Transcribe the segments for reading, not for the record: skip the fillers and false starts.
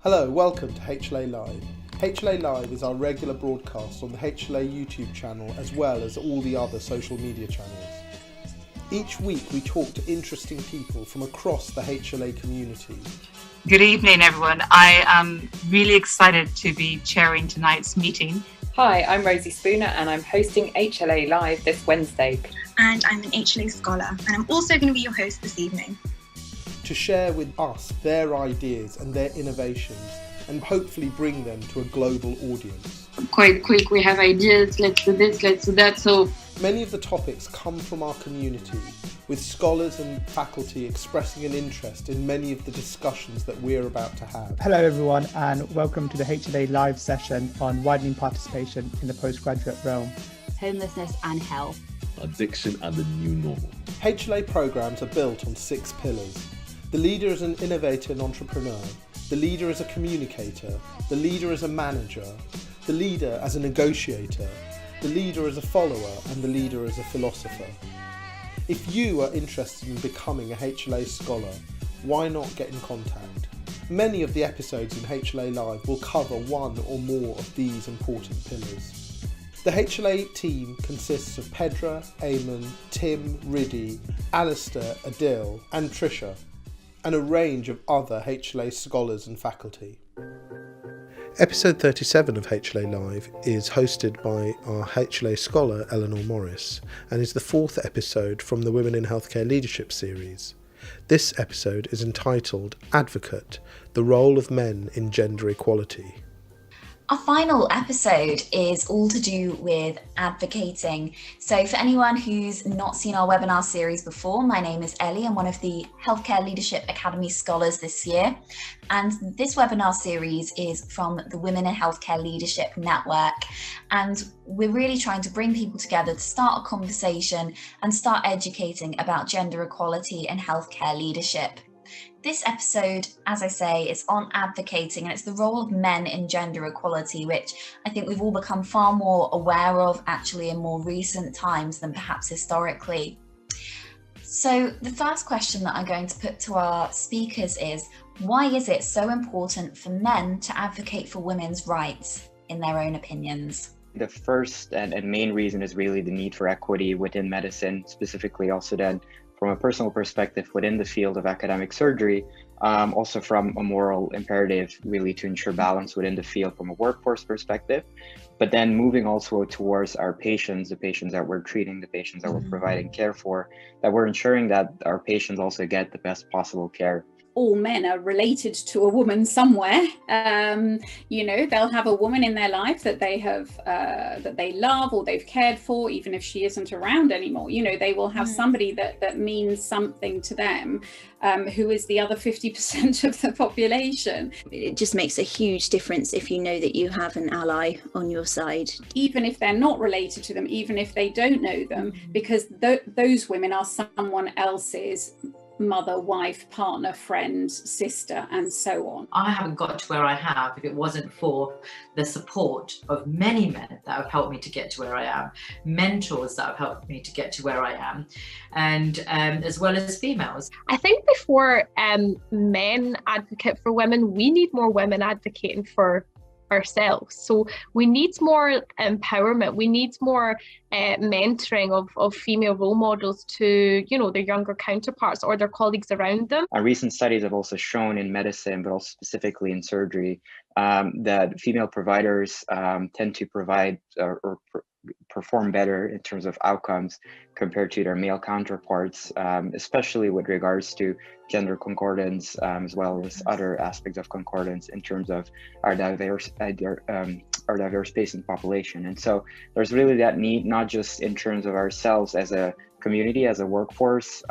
Hello, welcome to HLA Live. HLA Live is our regular broadcast on the HLA YouTube channel as well as all the other social media channels. Each week we talk to interesting people from across the HLA community. Good evening, everyone. I am really excited to be chairing tonight's meeting. Hi, I'm Rosie Spooner and I'm hosting HLA Live this Wednesday. And I'm an HLA scholar and I'm also going to be your host this evening. To share with us their ideas and their innovations and hopefully bring them to a global audience. Quite quick, we have ideas, let's do this, let's do that. So many of the topics come from our community, with scholars and faculty expressing an interest in many of the discussions that we're about to have. Hello everyone and welcome to the HLA Live session on widening participation in the postgraduate realm. Homelessness and health. Addiction and the new normal. HLA programs are built on 6 pillars. The leader is an innovator and entrepreneur. The leader is a communicator. The leader is a manager. The leader as a negotiator. The leader as a follower. And the leader as a philosopher. If you are interested in becoming a HLA scholar, why not get in contact? Many of the episodes in HLA Live will cover one or more of these important pillars. The HLA team consists of Pedra, Eamon, Tim, Riddy, Alistair, Adil and Trisha, and a range of other HLA scholars and faculty. Episode 37 of HLA Live is hosted by our HLA scholar Eleanor Morris and is the 4th episode from the Women in Healthcare Leadership series. This episode is entitled Advocate, the Role of Men in Gender Equality. Our final episode is all to do with advocating. So for anyone who's not seen our webinar series before, my name is Ellie. I'm one of the Healthcare Leadership Academy scholars this year. And this webinar series is from the Women in Healthcare Leadership Network. And we're really trying to bring people together to start a conversation and start educating about gender equality and healthcare leadership. This episode, as I say, is on advocating, and it's the role of men in gender equality, which I think we've all become far more aware of actually in more recent times than perhaps historically. So the first question that I'm going to put to our speakers is, why is it so important for men to advocate for women's rights in their own opinions? The first and main reason is really the need for equity within medicine, specifically also then from a personal perspective within the field of academic surgery, also from a moral imperative really to ensure balance within the field from a workforce perspective, but then moving also towards our patients, the patients that we're treating, the patients that we're providing care for, that we're ensuring that our patients also get the best possible care. all men are related to a woman somewhere. They'll have a woman in their life that they have, that they love or they've cared for, even if she isn't around anymore. They will have somebody that means something to them, who is the other 50% of the population. It just makes a huge difference if you know that you have an ally on your side. Even if they're not related to them, even if they don't know them, because those women are someone else's mother, wife, partner, friend, sister, and so on. I haven't got to where I have if it wasn't for the support of many men that have helped me to get to where I am, mentors that have helped me to get to where I am, and as well as females. I think before men advocate for women, we need more women advocating for ourselves. So we need more empowerment, we need more mentoring of female role models to, their younger counterparts or their colleagues around them. Recent studies have also shown in medicine, but also specifically in surgery, that female providers tend to provide or perform better in terms of outcomes compared to their male counterparts, especially with regards to gender concordance, as well as other aspects of concordance in terms of our diverse patient population. And so there's really that need, not just in terms of ourselves as a community, as a workforce,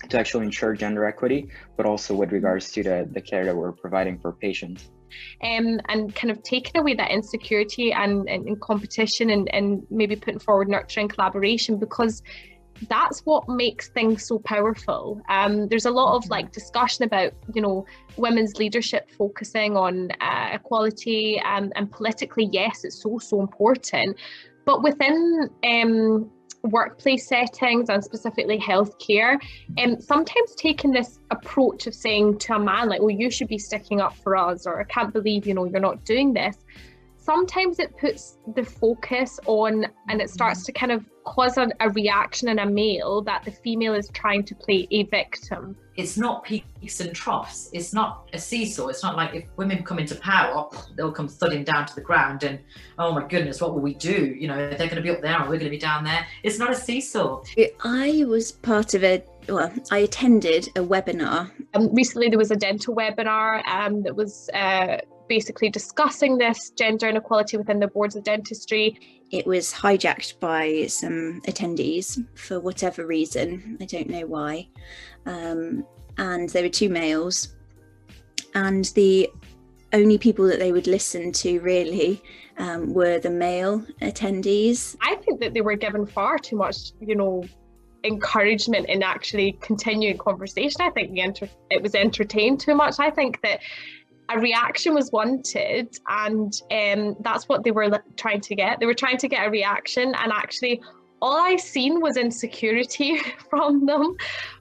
to actually ensure gender equity, but also with regards to the care that we're providing for patients. And kind of taking away that insecurity and competition and maybe putting forward nurturing collaboration, because that's what makes things so powerful. There's a lot of discussion about, women's leadership focusing on equality and politically, yes, it's so important. But within workplace settings and specifically healthcare, and sometimes taking this approach of saying to a man like, "Oh, you should be sticking up for us," or "I can't believe, you know, you're not doing this." Sometimes it puts the focus on, and it starts to kind of cause a reaction in a male that the female is trying to play a victim. It's not peaks and troughs. It's not a seesaw. It's not like if women come into power, they'll come thudding down to the ground and, oh my goodness, what will we do? You know, they're going to be up there and we're going to be down there. It's not a seesaw. I was part of I attended a webinar. Recently there was a dental webinar that was basically discussing this gender inequality within the boards of dentistry. It was hijacked by some attendees for whatever reason, I don't know why, and there were two males, and the only people that they would listen to really were the male attendees. I think that they were given far too much, you know, encouragement in actually continuing conversation. I think it was entertained too much. I think that a reaction was wanted, and that's what they were trying to get. They were trying to get a reaction, and actually all I seen was insecurity from them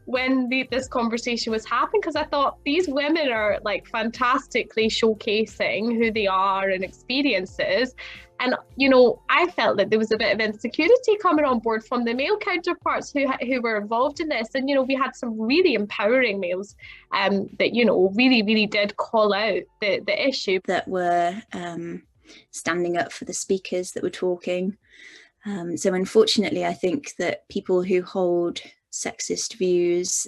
when this conversation was happening, because I thought these women are like fantastically showcasing who they are and experiences. And, you know, I felt that there was a bit of insecurity coming on board from the male counterparts who were involved in this. And, you know, we had some really empowering males that, you know, really, really did call out the issue. That were standing up for the speakers that were talking. So unfortunately, I think that people who hold sexist views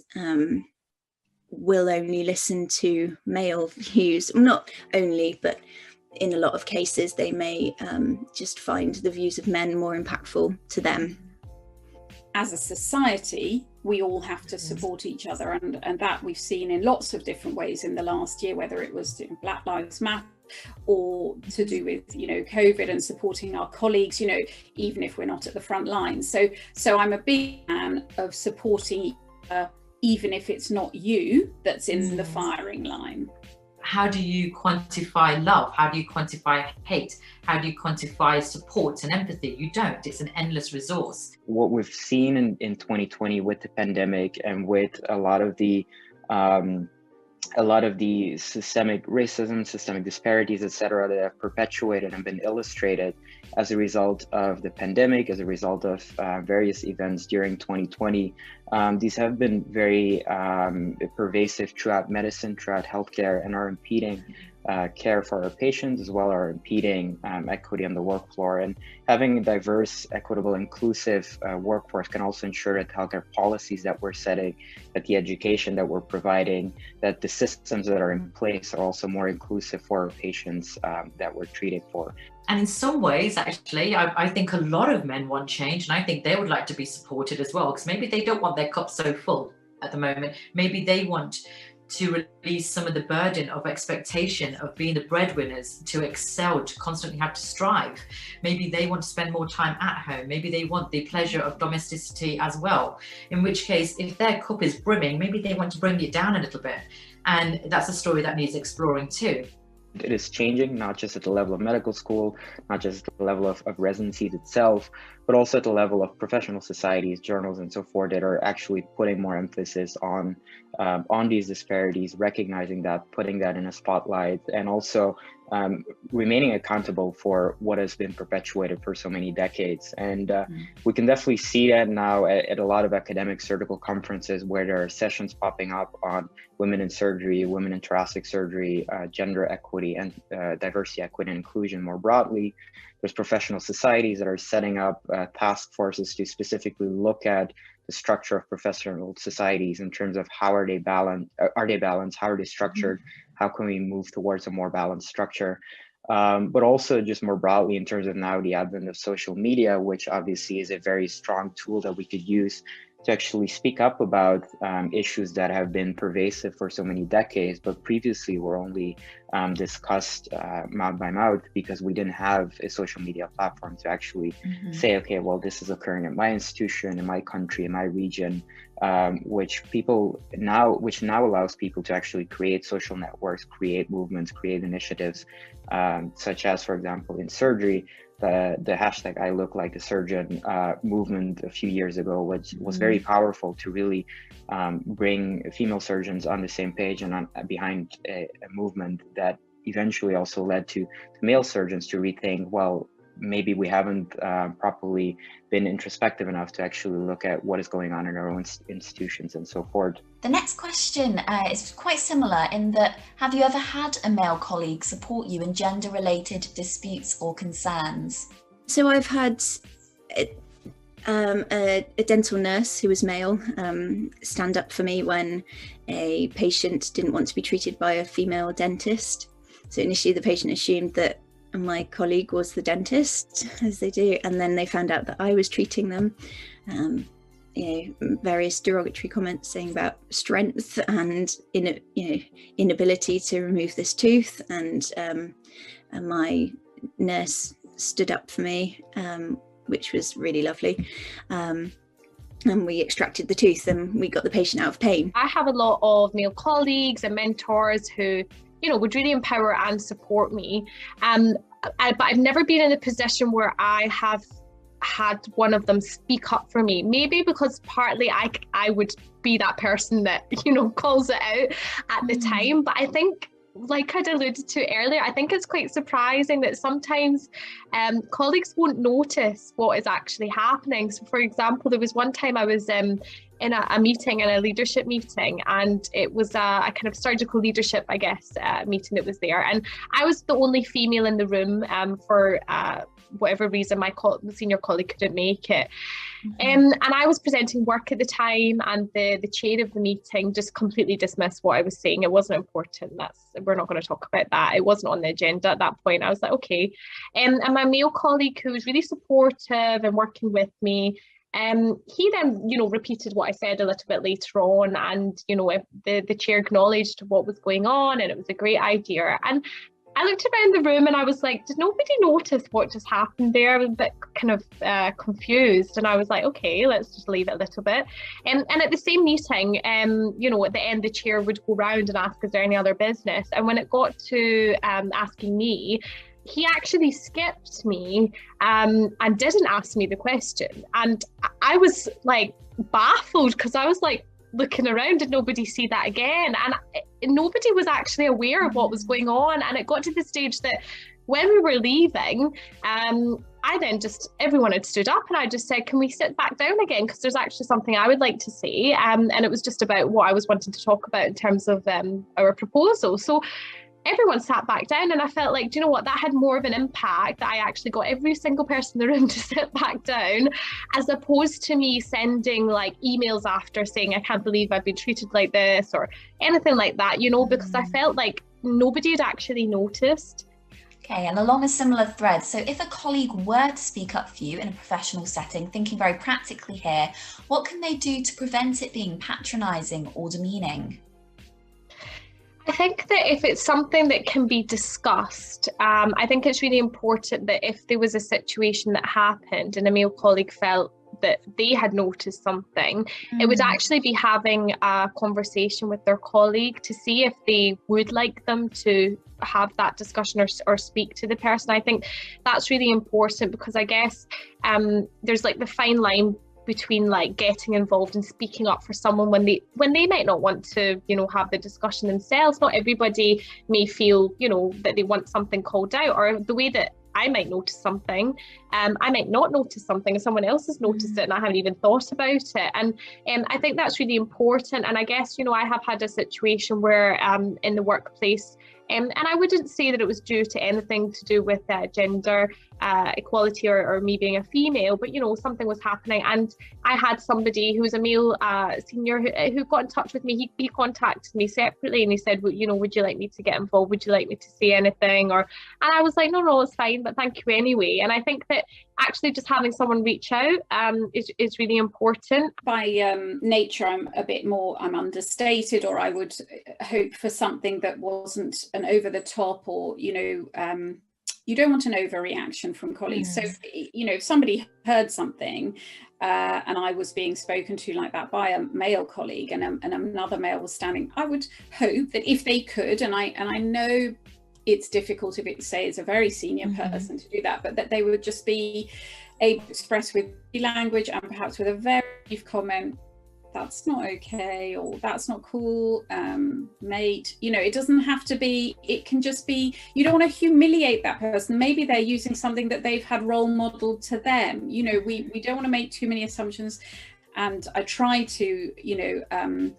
will only listen to male views. Not only, but in a lot of cases, they may just find the views of men more impactful to them. As a society, we all have to support each other, and that we've seen in lots of different ways in the last year, whether it was Black Lives Matter or to do with, you know, COVID and supporting our colleagues, you know, even if we're not at the front line. So I'm a big fan of supporting even if it's not you that's in the firing line. How do you quantify love? How do you quantify hate? How do you quantify support and empathy? You don't. It's an endless resource. What we've seen in 2020 with the pandemic and with a lot of the systemic racism, systemic disparities, etc., that have perpetuated and been illustrated as a result of the pandemic, as a result of various events during 2020. These have been very pervasive throughout medicine, throughout healthcare, and are impeding care for our patients, as well are impeding equity on the work floor. And having a diverse, equitable, inclusive workforce can also ensure that healthcare policies that we're setting, that the education that we're providing, that the systems that are in place are also more inclusive for our patients that we're treating for. And in some ways, actually, I think a lot of men want change, and I think they would like to be supported as well, because maybe they don't want their cup so full at the moment. Maybe they want to release some of the burden of expectation of being the breadwinners, to excel, to constantly have to strive. Maybe they want to spend more time at home. Maybe they want the pleasure of domesticity as well. In which case, if their cup is brimming, maybe they want to bring it down a little bit. And that's a story that needs exploring too. It is changing, not just at the level of medical school, not just at the level of residencies itself, but also at the level of professional societies, journals, and so forth, that are actually putting more emphasis on these disparities, recognizing that, putting that in a spotlight, and also remaining accountable for what has been perpetuated for so many decades. And we can definitely see that now at a lot of academic surgical conferences, where there are sessions popping up on women in surgery, women in thoracic surgery, gender equity, and diversity, equity, and inclusion more broadly. There's professional societies that are setting up task forces to specifically look at the structure of professional societies in terms of how are they balanced, how are they structured, how can we move towards a more balanced structure, but also just more broadly in terms of now the advent of social media, which obviously is a very strong tool that we could use to actually speak up about issues that have been pervasive for so many decades, but previously were only discussed mouth by mouth, because we didn't have a social media platform to actually say, okay, well, this is occurring in my institution, in my country, in my region, which now allows people to actually create social networks, create movements, create initiatives, such as, for example, in surgery, the hashtag I look like a surgeon movement a few years ago, which was very powerful to really bring female surgeons on the same page and behind a movement that eventually also led to male surgeons to rethink, well, maybe we haven't properly been introspective enough to actually look at what is going on in our own institutions and so forth. The next question is quite similar in that, have you ever had a male colleague support you in gender-related disputes or concerns? So I've had a dental nurse who was male stand up for me when a patient didn't want to be treated by a female dentist. So initially the patient assumed that my colleague was the dentist, as they do, and then they found out that I was treating them. Various derogatory comments saying about strength and inability to remove this tooth, and my nurse stood up for me, which was really lovely. And we extracted the tooth and we got the patient out of pain. I have a lot of male colleagues and mentors who would really empower and support me. But I've never been in a position where I have had one of them speak up for me. Maybe because partly I would be that person that, calls it out at the time. But I think, like I'd alluded to earlier, I think it's quite surprising that sometimes colleagues won't notice what is actually happening. So for example, there was one time I was in a meeting, in a leadership meeting, and it was a kind of surgical leadership, I guess, meeting that was there. And I was the only female in the room for whatever reason. My senior colleague couldn't make it. And I was presenting work at the time, and the chair of the meeting just completely dismissed what I was saying. It wasn't important. We're not going to talk about that. It wasn't on the agenda at that point. I was like, okay. And my male colleague, who was really supportive and working with me, he then, repeated what I said a little bit later on, and, the chair acknowledged what was going on, and it was a great idea. And I looked around the room and I was like, did nobody notice what just happened there? I was a bit kind of confused, and I was like, okay, let's just leave it a little bit. And at the same meeting, at the end, the chair would go round and ask, is there any other business? And when it got to asking me, he actually skipped me and didn't ask me the question. And I was like baffled, because I was like looking around, did nobody see that again? And nobody was actually aware of what was going on. And it got to the stage that when we were leaving, I then everyone had stood up, and I just said, can we sit back down again? Because there's actually something I would like to say. And it was just about what I was wanting to talk about in terms of our proposal. So everyone sat back down, and I felt like, do you know what, that had more of an impact, that I actually got every single person in the room to sit back down, as opposed to me sending like emails after saying, I can't believe I've been treated like this, or anything like that, because I felt like nobody had actually noticed. Okay, and along a similar thread, so if a colleague were to speak up for you in a professional setting, thinking very practically here, what can they do to prevent it being patronising or demeaning? I think that if it's something that can be discussed, I think it's really important that if there was a situation that happened and a male colleague felt that they had noticed something, it would actually be having a conversation with their colleague to see if they would like them to have that discussion or speak to the person. I think that's really important, because I guess there's like the fine line between like getting involved and speaking up for someone when they might not want to have the discussion themselves. Not everybody may feel that they want something called out, or the way that I might notice something, I might not notice something and someone else has noticed it and I haven't even thought about it. And I think that's really important. And I guess I have had a situation where in the workplace, and I wouldn't say that it was due to anything to do with gender equality or me being a female, but something was happening, and I had somebody who was a male senior who got in touch with me. He contacted me separately and he said, would you like me to get involved? Would you like me to say anything? And I was like, no, it's fine, but thank you anyway. And I think that actually just having someone reach out is really important. By nature, I'm understated, or I would hope for something that wasn't an over the top or you don't want an overreaction from colleagues. So, you know, if somebody heard something and I was being spoken to like that by a male colleague, and another male was standing, I would hope that if they could, and I know it's difficult if it say it's a very senior person to do that, but that they would just be able to express with language and perhaps with a very brief comment, that's not okay, or that's not cool, mate. You know, it doesn't have to be, it can just be, you don't want to humiliate that person. Maybe they're using something that they've had role modeled to them. You know, we don't want to make too many assumptions. And I try to, you know,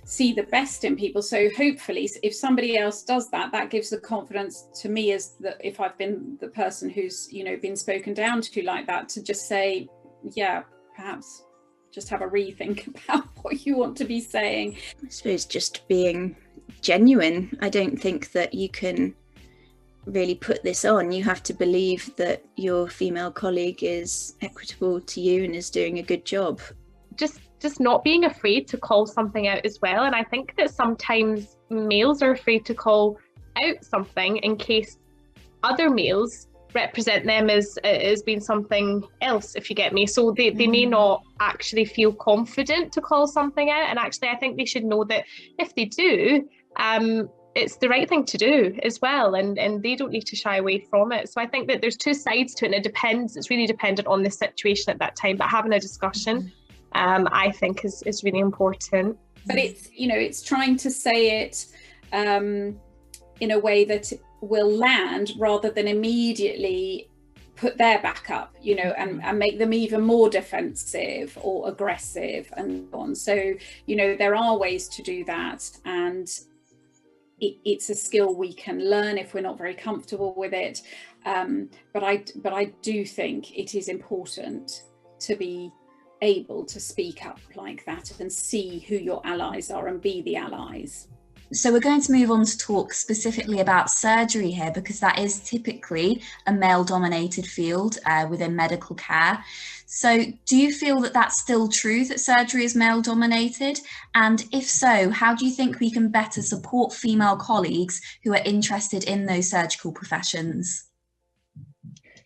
see the best in people. So hopefully if somebody else does that, that gives the confidence to me, as that if I've been the person who's, you know, been spoken down to like that, to just say, yeah, perhaps just have a rethink about what you want to be saying. I suppose just being genuine. I don't think that you can really put this on. You have to believe that your female colleague is equitable to you and is doing a good job. Just not being afraid to call something out as well. And I think that sometimes males are afraid to call out something in case other males represent them as being something else, if you get me. So they may not actually feel confident to call something out. And actually, I think they should know that if they do, it's the right thing to do as well. And they don't need to shy away from it. So I think that there's two sides to it, and it depends. It's really dependent on the situation at that time. But having a discussion, I think is really important. But it's, you know, it's trying to say it in a way that will land, rather than immediately put their back up, you know, and make them even more defensive or aggressive and so on. So, you know, there are ways to do that, and it's a skill we can learn if we're not very comfortable with it. But I do think it is important to be able to speak up like that and see who your allies are and be the allies. So we're going to move on to talk specifically about surgery here, because that is typically a male-dominated field within medical care. So do you feel that that's still true, that surgery is male-dominated? And if so, how do you think we can better support female colleagues who are interested in those surgical professions?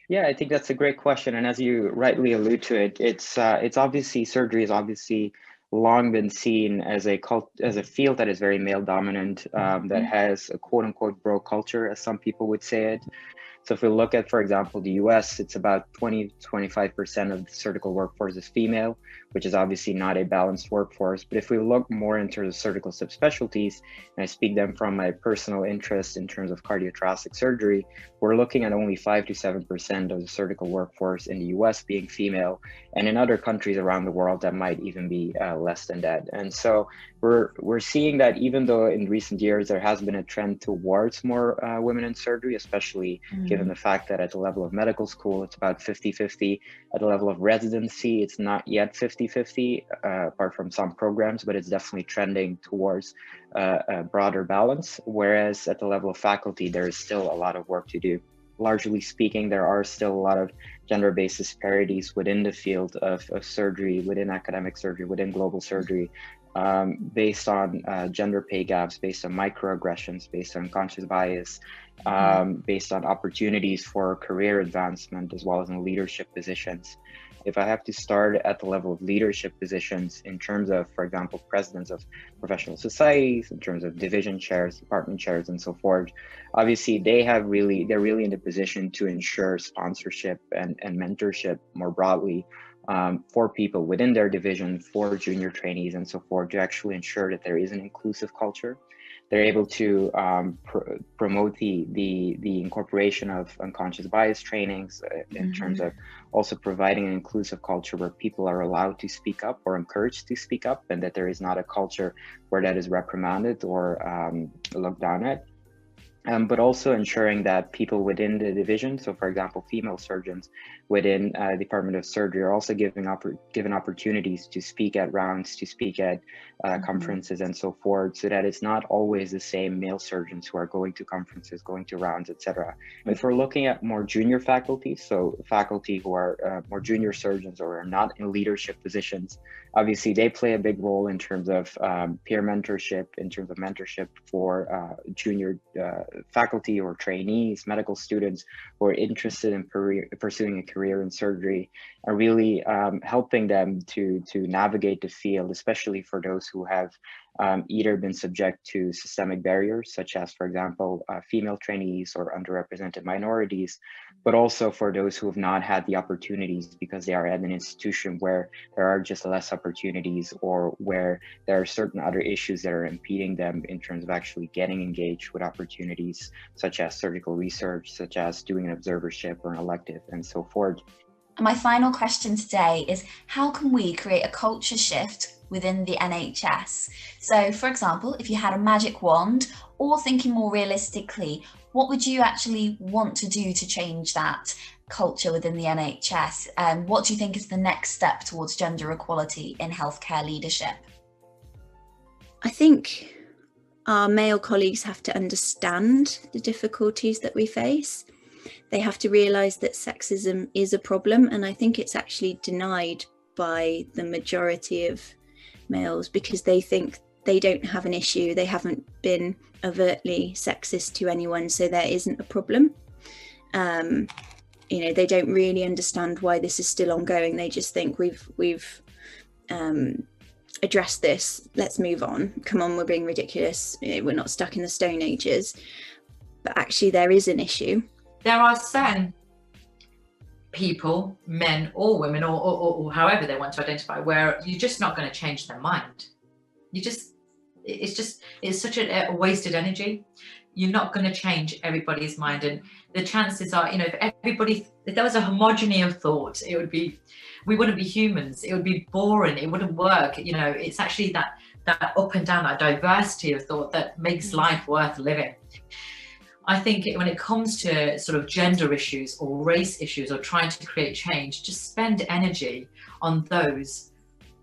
Yeah, I think that's a great question. And as you rightly allude to it, it's obviously, surgery is obviously long been seen as a field that is very male dominant, that has a quote unquote bro culture, as some people would say it. So if we look at, for example, the US, it's about 20-25% of the surgical workforce is female, which is obviously not a balanced workforce. But if we look more into the surgical subspecialties, and I speak them from my personal interest in terms of cardiothoracic surgery, we're looking at only 5 to 7% of the surgical workforce in the US being female. And in other countries around the world, that might even be less than that. And so we're seeing that even though in recent years there has been a trend towards more women in surgery, especially given the fact that at the level of medical school, it's about 50-50. At the level of residency, it's not yet 50-50, apart from some programs, but it's definitely trending towards a broader balance. Whereas at the level of faculty, there is still a lot of work to do. Largely speaking, there are still a lot of gender-based disparities within the field of surgery, within academic surgery, within global surgery, based on gender pay gaps, based on microaggressions, based on unconscious bias, based on opportunities for career advancement, as well as in leadership positions. If I have to start at the level of leadership positions in terms of, for example, presidents of professional societies, in terms of division chairs, department chairs, and so forth, obviously they're really in the position to ensure sponsorship and mentorship more broadly for people within their division, for junior trainees and so forth, to actually ensure that there is an inclusive culture. They're able to promote the incorporation of unconscious bias trainings in terms of also providing an inclusive culture where people are allowed to speak up or encouraged to speak up, and that there is not a culture where that is reprimanded or looked down at. But also ensuring that people within the division, so for example, female surgeons within Department of Surgery, are also given opportunities to speak at rounds, to speak at conferences and so forth, so that it's not always the same male surgeons who are going to conferences, going to rounds, etc. If we're looking at more junior faculty, so faculty who are more junior surgeons or are not in leadership positions, obviously they play a big role in terms of peer mentorship, in terms of mentorship for junior faculty or trainees, medical students who are interested in pursuing a career in surgery, and really helping them to navigate the field, especially for those who have either been subject to systemic barriers, such as, for example, female trainees or underrepresented minorities, but also for those who have not had the opportunities because they are at an institution where there are just less opportunities, or where there are certain other issues that are impeding them in terms of actually getting engaged with opportunities, such as surgical research, such as doing an observership or an elective, and so forth. And my final question today is, how can we create a culture shift within the NHS? So, for example, if you had a magic wand, or thinking more realistically, what would you actually want to do to change that culture within the NHS? And what do you think is the next step towards gender equality in healthcare leadership? I think our male colleagues have to understand the difficulties that we face. They have to realise that sexism is a problem, and I think it's actually denied by the majority of males because they think they don't have an issue, they haven't been overtly sexist to anyone, so there isn't a problem. You know, they don't really understand why this is still ongoing. They just think we've addressed this, let's move on. Come on, we're being ridiculous. You know, we're not stuck in the Stone Ages. But actually there is an issue. There are certain people, men or women, or however they want to identify, where you're just not going to change their mind. It's such a wasted energy. You're not going to change everybody's mind, and the chances are, you know, if there was a homogeny of thought, we wouldn't be humans. It would be boring. It wouldn't work. You know, it's actually that up and down, that diversity of thought that makes life worth living. I think when it comes to sort of gender issues or race issues or trying to create change, just spend energy on those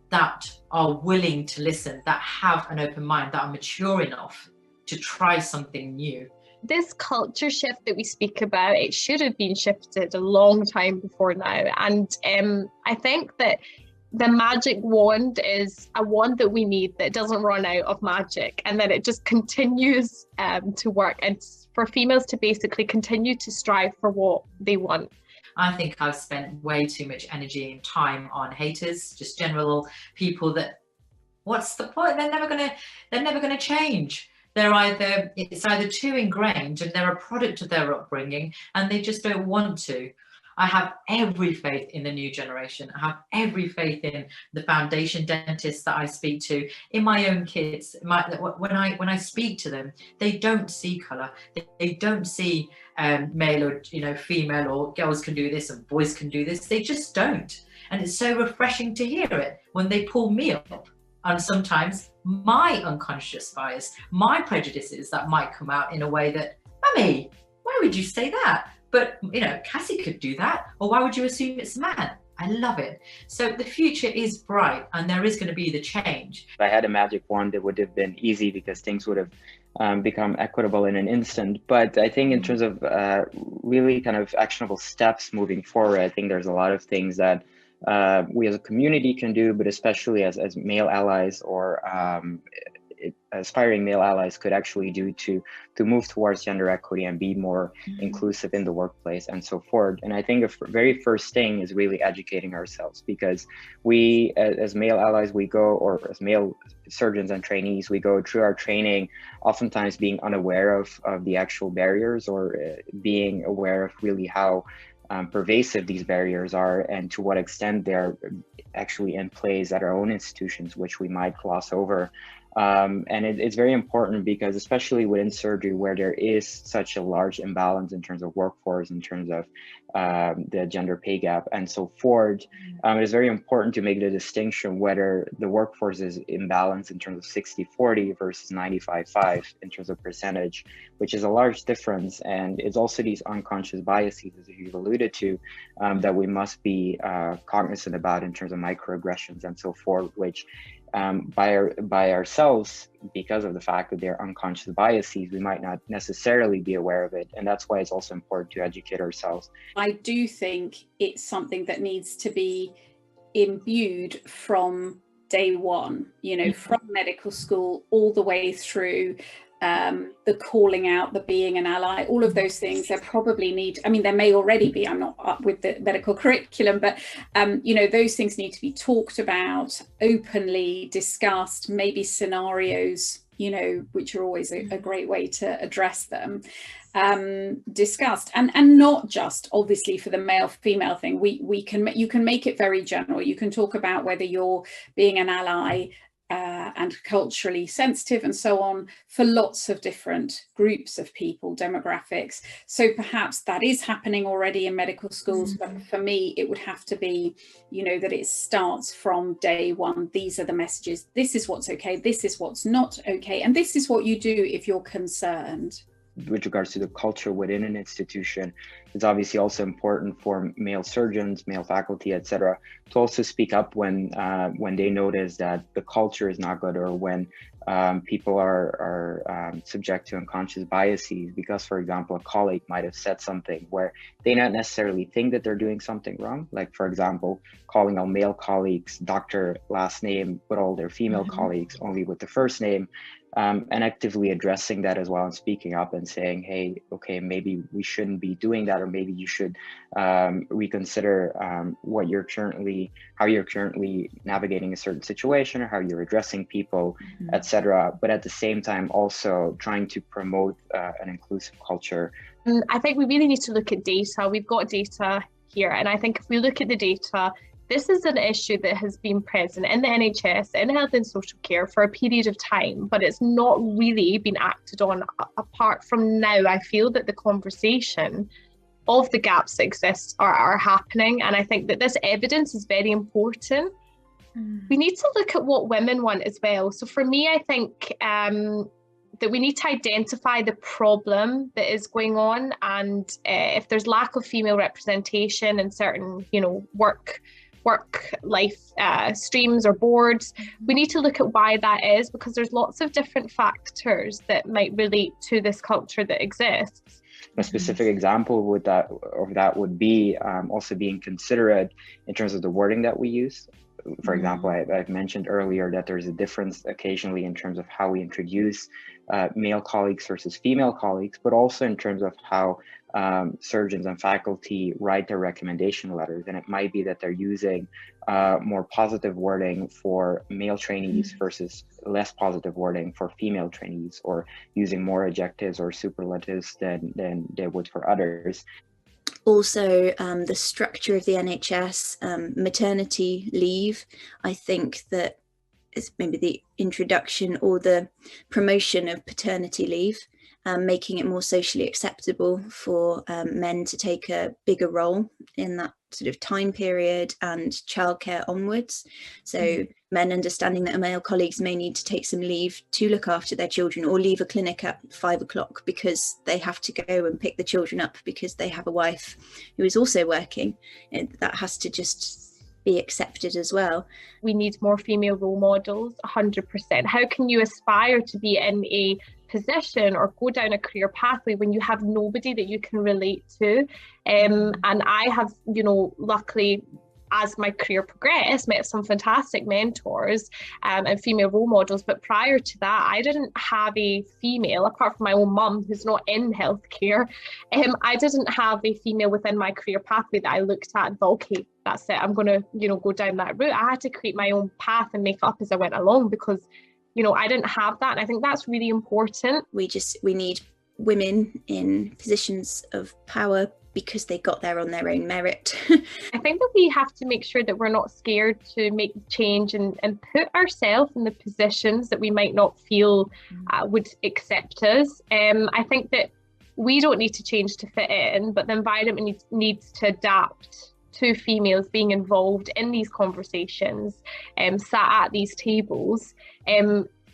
that are willing to listen, that have an open mind, that are mature enough to try something new. This culture shift that we speak about, it should have been shifted a long time before now. And I think that the magic wand is a wand that we need that doesn't run out of magic, and that it just continues to work, and for females to basically continue to strive for what they want. I think I've spent way too much energy and time on haters, just general people that, what's the point? They're never gonna change. It's either too ingrained and they're a product of their upbringing and they just don't want to. I have every faith in the new generation. I have every faith in the foundation dentists that I speak to, in my own kids. When I speak to them, they don't see colour. They don't see male or female, or girls can do this and boys can do this. They just don't. And it's so refreshing to hear it when they pull me up. And sometimes my unconscious bias, my prejudices that might come out in a way that, Mummy, why would you say that? But, Cassie could do that. Or why would you assume it's a man? I love it. So the future is bright and there is going to be the change. If I had a magic wand, it would have been easy because things would have become equitable in an instant. But I think in terms of really kind of actionable steps moving forward, I think there's a lot of things that we as a community can do, but especially as male allies or aspiring male allies could actually do to move towards gender equity and be more inclusive in the workplace and so forth. And I think the very first thing is really educating ourselves, because we as male allies, we go, or as male surgeons and trainees, we go through our training oftentimes being unaware of the actual barriers, or being aware of really how pervasive these barriers are and to what extent they're actually in place at our own institutions, which we might gloss over. And it's very important because, especially within surgery, where there is such a large imbalance in terms of workforce, in terms of the gender pay gap and so forth, it's very important to make the distinction whether the workforce is imbalanced in terms of 60-40 versus 95-5 in terms of percentage, which is a large difference. And it's also these unconscious biases, as you've alluded to, that we must be cognizant about in terms of microaggressions and so forth, which by ourselves, because of the fact that they're unconscious biases, we might not necessarily be aware of it. And that's why it's also important to educate ourselves. I do think it's something that needs to be imbued from day one, from medical school all the way through. the calling out, the being an ally, all of those things, there probably need, I mean, there may already be, I'm not up with the medical curriculum, but, you know, those things need to be talked about, openly discussed, maybe scenarios, you know, which are always a great way to address them, discussed, and not just obviously for the male female thing. You can make it very general. You can talk about whether you're being an ally and culturally sensitive and so on for lots of different groups of people, demographics. So perhaps that is happening already in medical schools, but for me it would have to be, you know, that it starts from day one. These are the messages. This is what's okay, this is what's not okay, and this is what you do if you're concerned. With regards to the culture within an institution, it's obviously also important for male surgeons, male faculty, etc., to also speak up when they notice that the culture is not good, or when people are subject to unconscious biases because, for example, a colleague might have said something where they not necessarily think that they're doing something wrong. Like, for example, calling all male colleagues doctor last name, but all their female colleagues only with the first name. And actively addressing that as well, and speaking up and saying, hey, okay, maybe we shouldn't be doing that, or maybe you should reconsider how you're currently navigating a certain situation, or how you're addressing people, etc. But at the same time, also trying to promote an inclusive culture. I think we really need to look at data. We've got data here, and I think if we look at the data, this is an issue that has been present in the NHS, in health and social care for a period of time, but it's not really been acted on. Apart from now, I feel that the conversation of the gaps that exist are happening, and I think that this evidence is very important. We need to look at what women want as well. So for me, I think that we need to identify the problem that is going on, and if there's lack of female representation in certain, you know, work life streams or boards, we need to look at why that is, because there's lots of different factors that might relate to this culture that exists. A specific example of that would be also being considerate in terms of the wording that we use. For example, I've mentioned earlier that there's a difference occasionally in terms of how we introduce male colleagues versus female colleagues, but also in terms of how surgeons and faculty write their recommendation letters. And it might be that they're using more positive wording for male trainees versus less positive wording for female trainees, or using more adjectives or superlatives than they would for others. Also, the structure of the NHS, maternity leave, I think that it's maybe the introduction or the promotion of paternity leave, making it more socially acceptable for men to take a bigger role in that sort of time period, and childcare onwards. So men understanding that male colleagues may need to take some leave to look after their children, or leave a clinic at 5 o'clock because they have to go and pick the children up because they have a wife who is also working. And that has to just be accepted as well. We need more female role models, 100%. How can you aspire to be in a position or go down a career pathway when you have nobody that you can relate to? And I have, you know, luckily, as my career progressed, met some fantastic mentors and female role models. But prior to that, I didn't have a female, apart from my own mum, who's not in healthcare. I didn't have a female within my career pathway that I looked at and thought, okay, that's it, I'm going to, you know, go down that route. I had to create my own path and make up as I went along, because, you know, I didn't have that. And I think that's really important. We need women in positions of power because they got there on their own merit. I think that we have to make sure that we're not scared to make the change and put ourselves in the positions that we might not feel would accept us. I think that we don't need to change to fit in, but the environment needs to adapt to females being involved in these conversations, sat at these tables,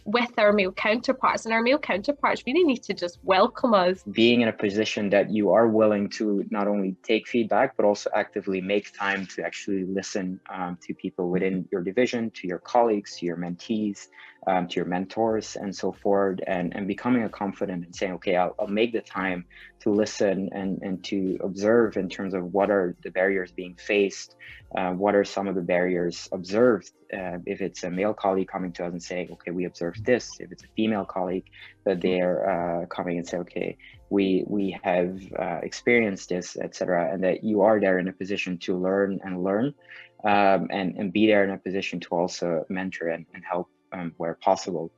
with our male counterparts, and our male counterparts really need to just welcome us. Being in a position that you are willing to not only take feedback, but also actively make time to actually listen to people within your division, to your colleagues, to your mentees, to your mentors, and so forth, and becoming a confident and saying, okay, I'll make the time to listen and to observe in terms of what are the barriers being faced, what are some of the barriers observed if it's a male colleague coming to us and saying, okay, we observed this. If it's a female colleague, that they're coming and say, okay, we have experienced this, etc., and that you are there in a position to learn and be there in a position to also mentor and help where possible.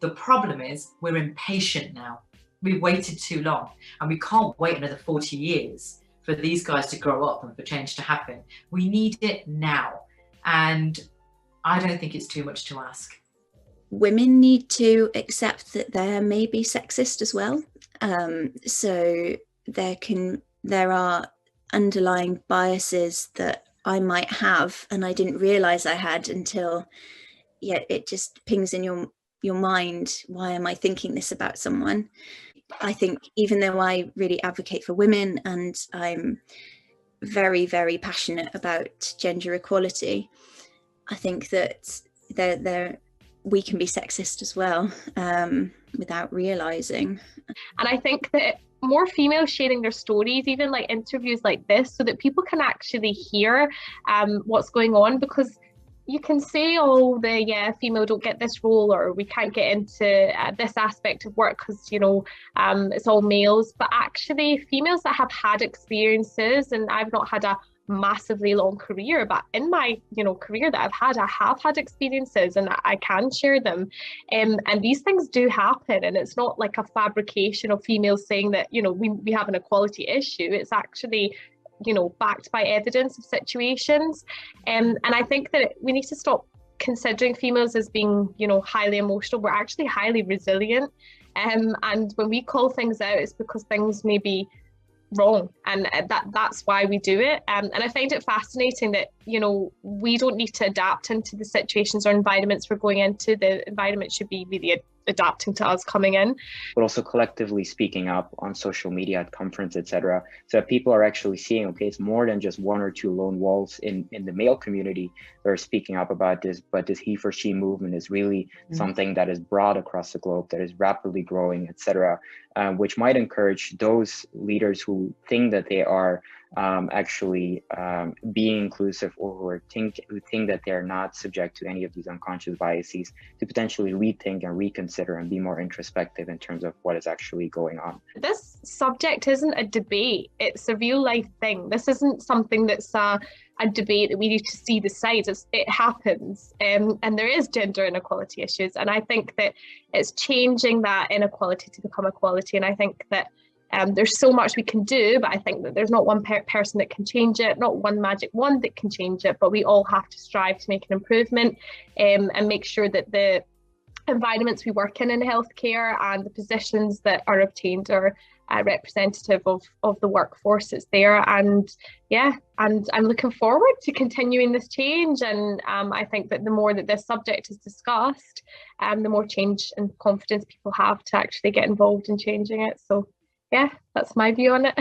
The problem is we're impatient now. We've waited too long, and we can't wait another 40 years for these guys to grow up and for change to happen. We need it now. And I don't think it's too much to ask. Women need to accept that there may be sexist as well. So there are underlying biases that I might have and I didn't realize I had until it just pings in your mind. Why am I thinking this about someone? I think even though I really advocate for women and I'm very, very passionate about gender equality, I think that we can be sexist as well without realizing. And I think that more females sharing their stories, even like interviews like this, so that people can actually hear what's going on, because you can say, oh, female don't get this role, or we can't get into this aspect of work because, it's all males. But actually females that have had experiences, and I've not had a massively long career, but in my career that I have had experiences and I can share them, and these things do happen, and it's not like a fabrication of females saying that we have an equality issue. It's actually backed by evidence of situations, and I think that we need to stop considering females as being highly emotional. We're actually highly resilient, and when we call things out, it's because things may be wrong, and that's why we do it. And I find it fascinating that we don't need to adapt into the situations or environments we're going into. The environment should be really adapting to us coming in, but also collectively speaking up on social media, at conference, etc., so that people are actually seeing, okay, it's more than just one or two lone wolves in the male community that are speaking up about this, but this he for she movement is really something that is broad across the globe, that is rapidly growing, etc., which might encourage those leaders who think that they are actually being inclusive, or who think that they're not subject to any of these unconscious biases, to potentially rethink and reconsider and be more introspective in terms of what is actually going on. This subject isn't a debate, it's a real life thing. This isn't something that's a debate that we need to see the sides. It happens, and there is gender inequality issues, and I think that it's changing that inequality to become equality. And I think that there's so much we can do, but I think that there's not one person that can change it, not one magic wand that can change it, but we all have to strive to make an improvement, and make sure that the environments we work in healthcare and the positions that are obtained are representative of the workforce that's there. And I'm looking forward to continuing this change, and I think that the more that this subject is discussed, the more change and confidence people have to actually get involved in changing it. So that's my view on it.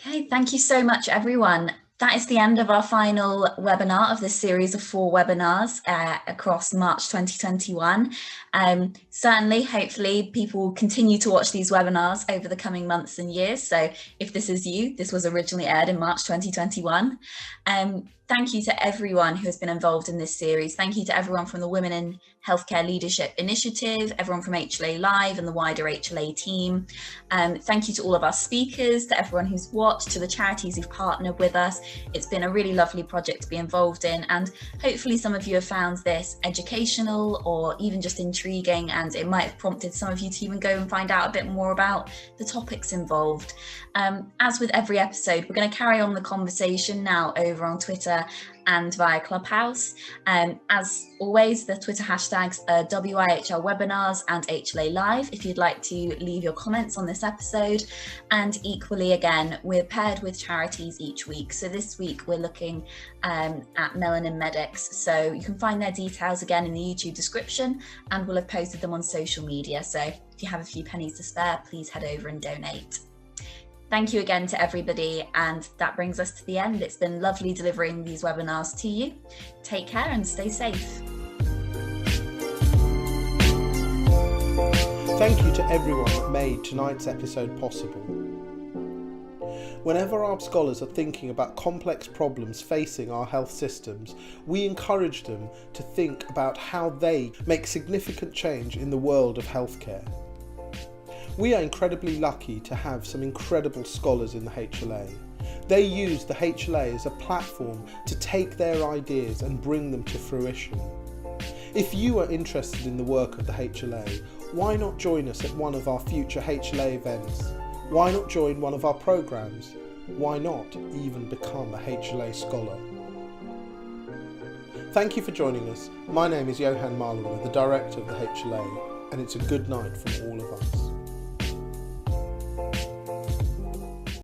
Okay, thank you so much, everyone. That is the end of our final webinar of this series of 4 webinars across March 2021. Certainly, hopefully, people will continue to watch these webinars over the coming months and years. So if this is you, this was originally aired in March 2021. Thank you to everyone who has been involved in this series. Thank you to everyone from the Women in Healthcare Leadership Initiative, everyone from HLA Live and the wider HLA team. Thank you to all of our speakers, to everyone who's watched, to the charities who've partnered with us. It's been a really lovely project to be involved in, and hopefully some of you have found this educational or even just intriguing, and it might have prompted some of you to even go and find out a bit more about the topics involved. As with every episode, we're going to carry on the conversation now over on Twitter and via Clubhouse. As always, the Twitter hashtags are WIHL Webinars and HLA Live if you'd like to leave your comments on this episode. And equally, again, we're paired with charities each week. So this week we're looking at Melanin Medics. So you can find their details again in the YouTube description, and we'll have posted them on social media. So if you have a few pennies to spare, please head over and donate. Thank you again to everybody, and that brings us to the end. It's been lovely delivering these webinars to you. Take care and stay safe. Thank you to everyone that made tonight's episode possible. Whenever our scholars are thinking about complex problems facing our health systems, we encourage them to think about how they make significant change in the world of healthcare. We are incredibly lucky to have some incredible scholars in the HLA. They use the HLA as a platform to take their ideas and bring them to fruition. If you are interested in the work of the HLA, why not join us at one of our future HLA events? Why not join one of our programs? Why not even become a HLA scholar? Thank you for joining us. My name is Johan Marlowe, the Director of the HLA, and it's a good night from all of us.